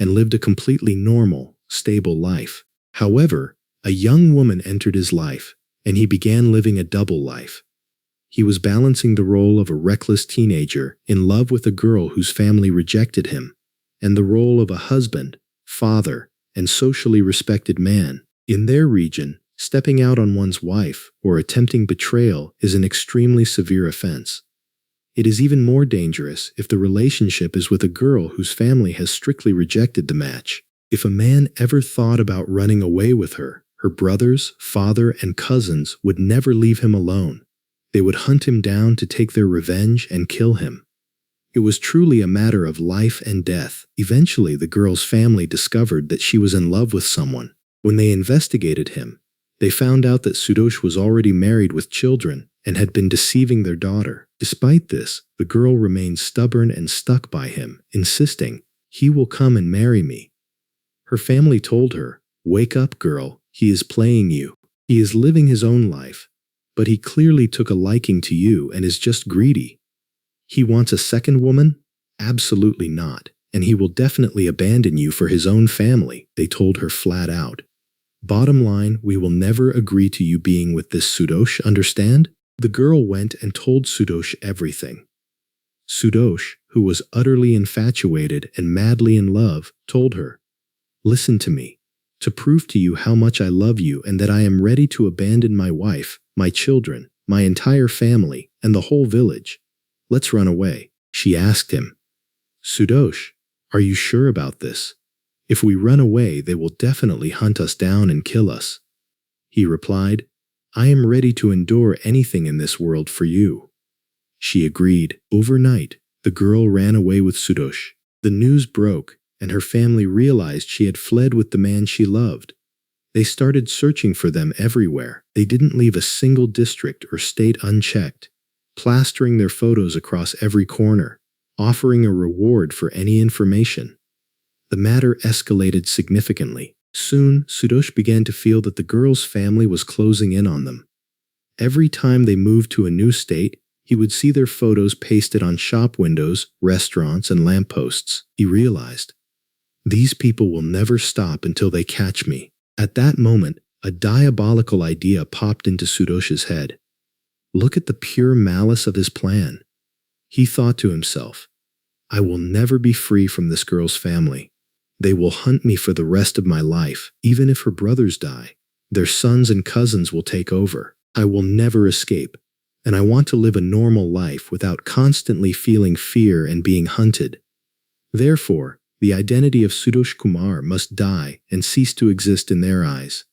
and lived a completely normal, stable life. However, a young woman entered his life, and he began living a double life. He was balancing the role of a reckless teenager in love with a girl whose family rejected him, and the role of a husband, father, and socially respected man. In their region, stepping out on one's wife or attempting betrayal is an extremely severe offense. It is even more dangerous if the relationship is with a girl whose family has strictly rejected the match. If a man ever thought about running away with her, her brothers, father, and cousins would never leave him alone. They would hunt him down to take their revenge and kill him. It was truly a matter of life and death. Eventually, the girl's family discovered that she was in love with someone. When they investigated him, they found out that Sudesh was already married with children and had been deceiving their daughter. Despite this, the girl remained stubborn and stuck by him, insisting, "He will come and marry me." Her family told her, "Wake up, girl, he is playing you. He is living his own life, but he clearly took a liking to you and is just greedy. He wants a second woman? Absolutely not, and he will definitely abandon you for his own family," they told her flat out. "Bottom line, we will never agree to you being with this Sudesh, understand?" The girl went and told Sudesh everything. Sudesh, who was utterly infatuated and madly in love, told her, "Listen to me. To prove to you how much I love you and that I am ready to abandon my wife, my children, my entire family, and the whole village. Let's run away." She asked him, "Sudesh, are you sure about this? If we run away, they will definitely hunt us down and kill us." He replied, "I am ready to endure anything in this world for you." She agreed. Overnight, the girl ran away with Sudesh. The news broke, and her family realized she had fled with the man she loved. They started searching for them everywhere. They didn't leave a single district or state unchecked, plastering their photos across every corner, offering a reward for any information. The matter escalated significantly. Soon, Sudesh began to feel that the girl's family was closing in on them. Every time they moved to a new state, he would see their photos pasted on shop windows, restaurants, and lampposts. He realized, "These people will never stop until they catch me." At that moment, a diabolical idea popped into Sudesh's head. Look at the pure malice of his plan. He thought to himself, "I will never be free from this girl's family. They will hunt me for the rest of my life. Even if her brothers die, their sons and cousins will take over. I will never escape, and I want to live a normal life without constantly feeling fear and being hunted. Therefore, the identity of Sudesh Kumar must die and cease to exist in their eyes.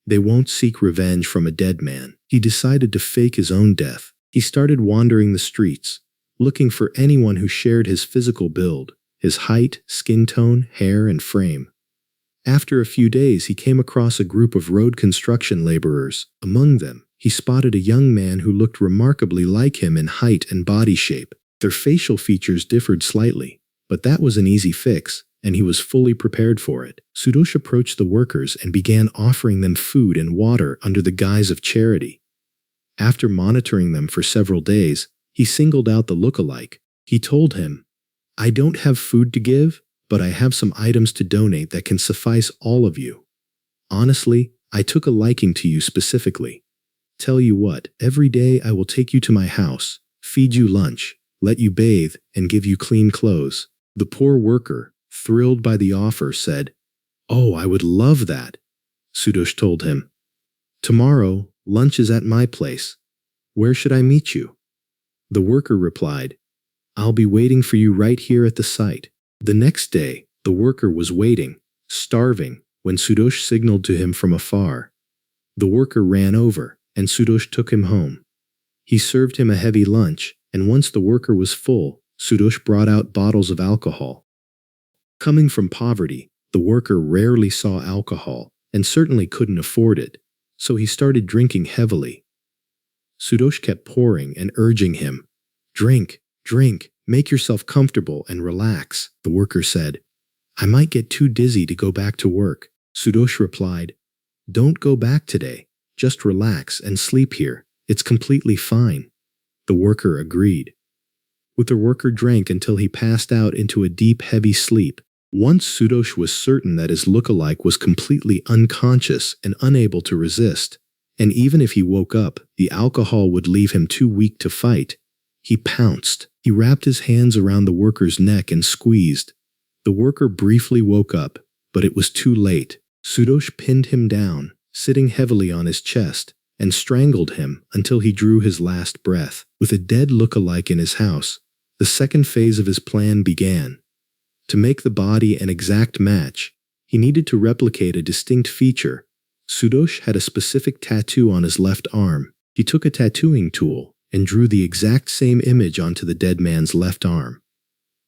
They won't seek revenge from a dead man." He decided to fake his own death. He started wandering the streets, looking for anyone who shared his physical build, his height, skin tone, hair, and frame. After a few days, he came across a group of road construction laborers. Among them, he spotted a young man who looked remarkably like him in height and body shape. Their facial features differed slightly, but that was an easy fix, and he was fully prepared for it. Sudesh approached the workers and began offering them food and water under the guise of charity. After monitoring them for several days, he singled out the look-alike. He told him, "I don't have food to give, but I have some items to donate that can suffice all of you. Honestly, I took a liking to you specifically. Tell you what, every day I will take you to my house, feed you lunch, let you bathe, and give you clean clothes." The poor worker, thrilled by the offer, said, "Oh, I would love that." Sudesh told him, "Tomorrow, lunch is at my place. Where should I meet you?" The worker replied, "I'll be waiting for you right here at the site." The next day, the worker was waiting, starving, when Sudesh signaled to him from afar. The worker ran over, and Sudesh took him home. He served him a heavy lunch, and once the worker was full, Sudesh brought out bottles of alcohol. Coming from poverty, the worker rarely saw alcohol, and certainly couldn't afford it, so he started drinking heavily. Sudesh kept pouring and urging him, "Drink, drink, make yourself comfortable and relax." The worker said, "I might get too dizzy to go back to work." Sudesh replied, "Don't go back today. Just relax and sleep here. It's completely fine." The worker agreed. The worker drank until he passed out into a deep, heavy sleep. Once Sudesh was certain that his look-alike was completely unconscious and unable to resist, and even if he woke up, the alcohol would leave him too weak to fight, he pounced. He wrapped his hands around the worker's neck and squeezed. The worker briefly woke up, but it was too late. Sudesh pinned him down, sitting heavily on his chest, and strangled him until he drew his last breath. With a dead look-alike in his house, the second phase of his plan began. To make the body an exact match, he needed to replicate a distinct feature. Sudesh had a specific tattoo on his left arm. He took a tattooing tool and drew the exact same image onto the dead man's left arm.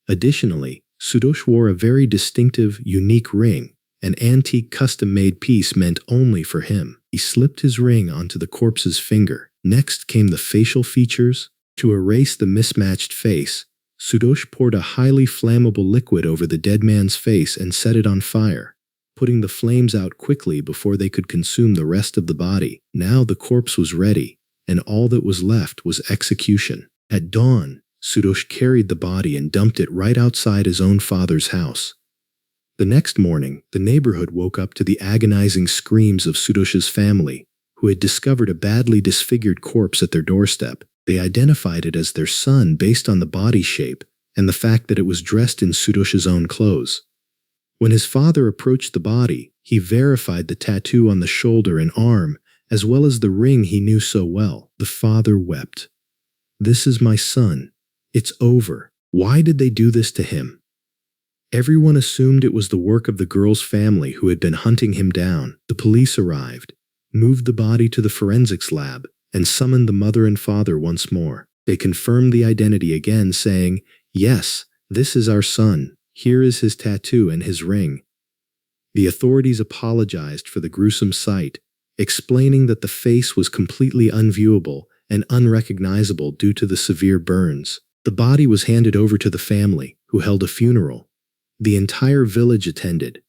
Additionally, Sudesh wore a very distinctive, unique ring, an antique custom-made piece meant only for him. He slipped his ring onto the corpse's finger. Next came the facial features. To erase the mismatched face, Sudesh poured a highly flammable liquid over the dead man's face and set it on fire, putting the flames out quickly before they could consume the rest of the body. Now the corpse was ready, and all that was left was execution. At dawn, Sudesh carried the body and dumped it right outside his own father's house. The next morning, the neighborhood woke up to the agonizing screams of Sudesh's family, who had discovered a badly disfigured corpse at their doorstep. They identified it as their son based on the body shape and the fact that it was dressed in Sudesh's own clothes. When his father approached the body, he verified the tattoo on the shoulder and arm, as well as the ring he knew so well. The father wept. "This is my son. It's over. Why did they do this to him?" Everyone assumed it was the work of the girl's family who had been hunting him down. The police arrived, moved the body to the forensics lab, and summoned the mother and father once more. They confirmed the identity again, saying, "Yes, this is our son. Here is his tattoo and his ring." The authorities apologized for the gruesome sight, explaining that the face was completely unviewable and unrecognizable due to the severe burns. The body was handed over to the family, who held a funeral. The entire village attended,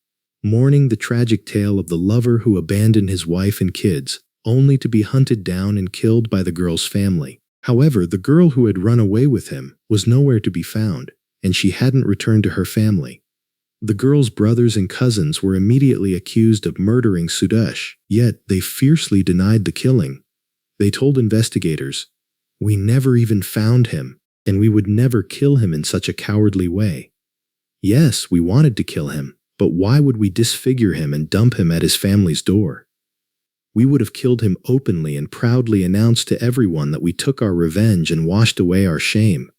mourning the tragic tale of the lover who abandoned his wife and kids, only to be hunted down and killed by the girl's family. However, the girl who had run away with him was nowhere to be found, and she hadn't returned to her family. The girl's brothers and cousins were immediately accused of murdering Sudesh, yet they fiercely denied the killing. They told investigators, "We never even found him, and we would never kill him in such a cowardly way. Yes, we wanted to kill him, but why would we disfigure him and dump him at his family's door? We would have killed him openly and proudly announced to everyone that we took our revenge and washed away our shame.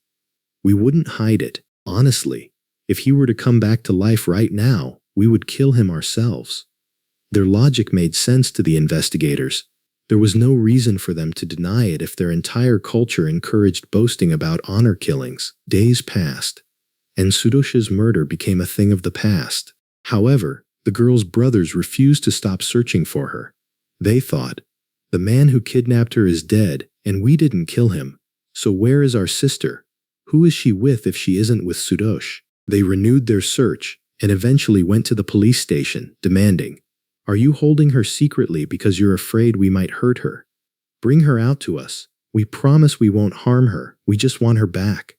We wouldn't hide it. Honestly, if he were to come back to life right now, we would kill him ourselves." Their logic made sense to the investigators. There was no reason for them to deny it if their entire culture encouraged boasting about honor killings. Days passed, and Sudesh's murder became a thing of the past. However, the girl's brothers refused to stop searching for her. They thought, "The man who kidnapped her is dead, and we didn't kill him. So where is our sister? Who is she with if she isn't with Sudesh?" They renewed their search and eventually went to the police station, demanding, "Are you holding her secretly because you're afraid we might hurt her? Bring her out to us. We promise we won't harm her. We just want her back."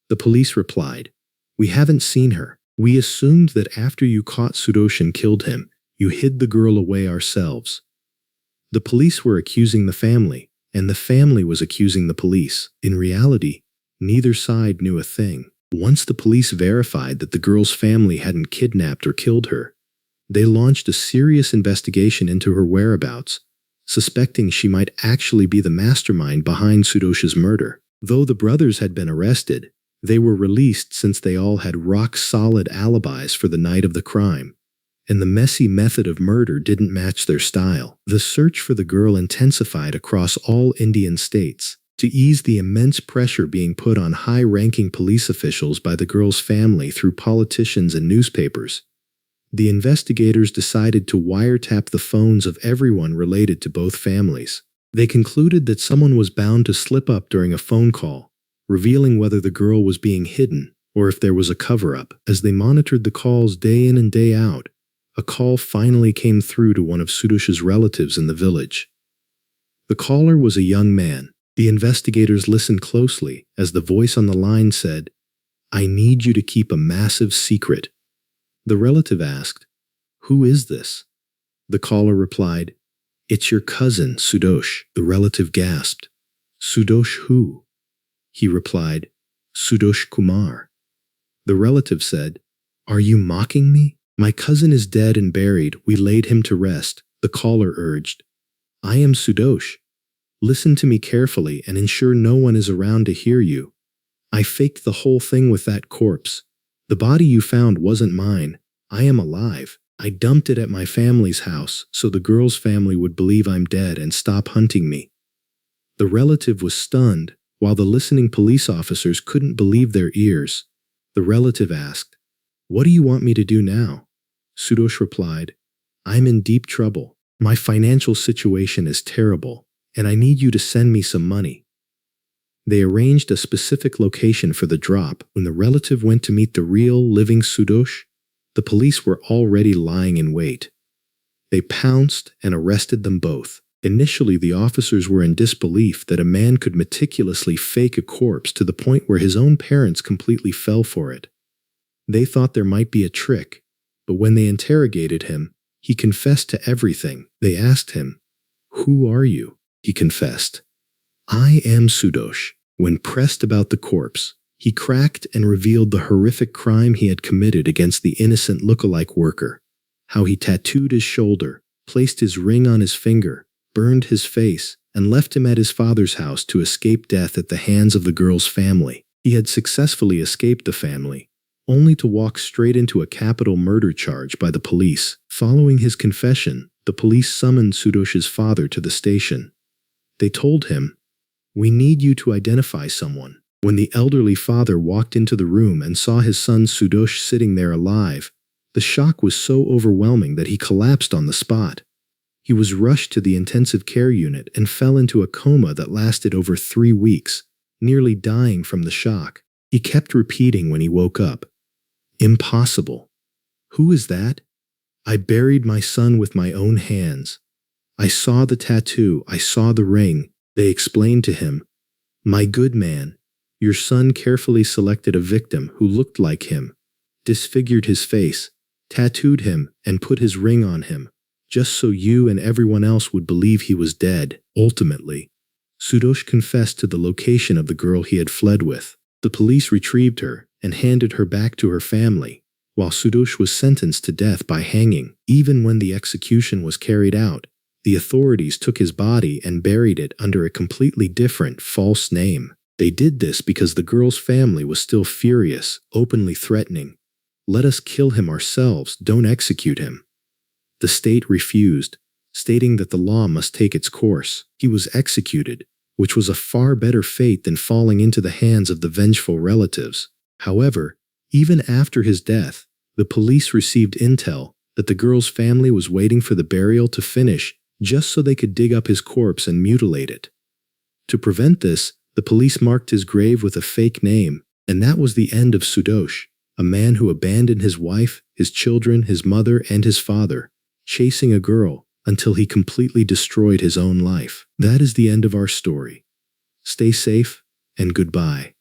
The police replied, "We haven't seen her. We assumed that after you caught Sudesh and killed him, you hid the girl away ourselves." The police were accusing the family, and the family was accusing the police. In reality, neither side knew a thing. Once the police verified that the girl's family hadn't kidnapped or killed her, they launched a serious investigation into her whereabouts, suspecting she might actually be the mastermind behind Sudesh's murder. Though the brothers had been arrested, they were released since they all had rock-solid alibis for the night of the crime, and the messy method of murder didn't match their style. The search for the girl intensified across all Indian states. To ease the immense pressure being put on high-ranking police officials by the girl's family through politicians and newspapers, the investigators decided to wiretap the phones of everyone related to both families. They concluded that someone was bound to slip up during a phone call, revealing whether the girl was being hidden or if there was a cover-up. As they monitored the calls day in and day out, a call finally came through to one of Sudesh's relatives in the village. The caller was a young man. The investigators listened closely as the voice on the line said, "I need you to keep a massive secret. The relative asked, "Who is this?" The caller replied, "It's your cousin, Sudesh." The relative gasped, "Sudesh who?" He replied, "Sudesh Kumar." The relative said, "Are you mocking me? My cousin is dead and buried. We laid him to rest." The caller urged, "I am Sudesh. Listen to me carefully and ensure no one is around to hear you. I faked the whole thing with that corpse. The body you found wasn't mine. I am alive. I dumped it at my family's house so the girl's family would believe I'm dead and stop hunting me." The relative was stunned, while the listening police officers couldn't believe their ears. The relative asked, "What do you want me to do now?" Sudesh replied, "I'm in deep trouble. My financial situation is terrible, and I need you to send me some money." They arranged a specific location for the drop. When the relative went to meet the real, living Sudesh, the police were already lying in wait. They pounced and arrested them both. Initially, the officers were in disbelief that a man could meticulously fake a corpse to the point where his own parents completely fell for it. They thought there might be a trick, but when they interrogated him, he confessed to everything. They asked him, "Who are you?" He confessed, "I am Sudesh." When pressed about the corpse, he cracked and revealed the horrific crime he had committed against the innocent look-alike worker. How he tattooed his shoulder, placed his ring on his finger, burned his face, and left him at his father's house to escape death at the hands of the girl's family. He had successfully escaped the family, only to walk straight into a capital murder charge by the police. Following his confession, the police summoned Sudesh's father to the station. They told him, "We need you to identify someone." When the elderly father walked into the room and saw his son Sudesh sitting there alive, the shock was so overwhelming that he collapsed on the spot. He was rushed to the intensive care unit and fell into a coma that lasted over 3 weeks, nearly dying from the shock. He kept repeating when he woke up, "Impossible. Who is that? I buried my son with my own hands. I saw the tattoo, I saw the ring." They explained to him, "My good man, your son carefully selected a victim who looked like him, disfigured his face, tattooed him, and put his ring on him, just so you and everyone else would believe he was dead." Ultimately, Sudesh confessed to the location of the girl he had fled with. The police retrieved her and handed her back to her family, while Sudesh was sentenced to death by hanging. Even when the execution was carried out, the authorities took his body and buried it under a completely different, false name. They did this because the girl's family was still furious, openly threatening, "Let us kill him ourselves, don't execute him." The state refused, stating that the law must take its course. He was executed, which was a far better fate than falling into the hands of the vengeful relatives. However, even after his death, the police received intel that the girl's family was waiting for the burial to finish just so they could dig up his corpse and mutilate it. To prevent this, the police marked his grave with a fake name, and that was the end of Sudesh, a man who abandoned his wife, his children, his mother, and his father, chasing a girl until he completely destroyed his own life. That is the end of our story. Stay safe, and goodbye.